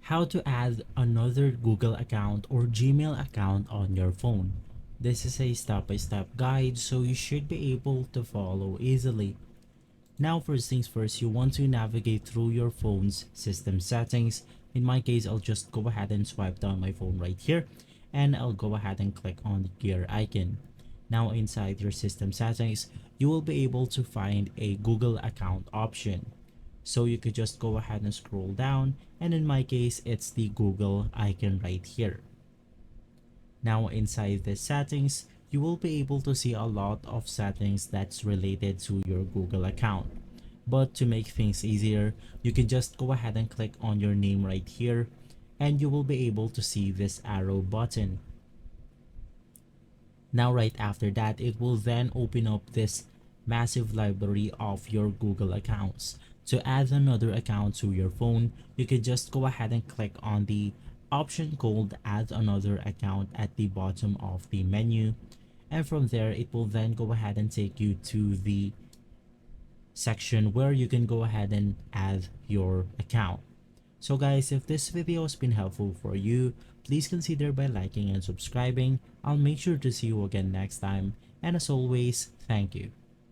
How to add another Google account or Gmail account on your phone. This is a step-by-step guide, so you should be able to follow easily. Now first things first, you want to navigate through your phone's system settings. In my case, I'll just go ahead and swipe down my phone right here, and I'll go ahead and click on the gear icon. Now inside your system settings, you will be able to find a Google account option. So you could just go ahead and scroll down, and in my case, it's the Google icon right here. Now inside the settings, you will be able to see a lot of settings that's related to your Google account. But to make things easier, you can just go ahead and click on your name right here, and you will be able to see this arrow button. Now right after that, it will then open up this massive library of your Google accounts. To add another account to your phone, you can just go ahead and click on the option called add another account at the bottom of the menu, and from there it will then go ahead and take you to the section where you can go ahead and add your account. So guys, if this video has been helpful for you, please consider by liking and subscribing. I'll make sure to see you again next time, and as always, thank you.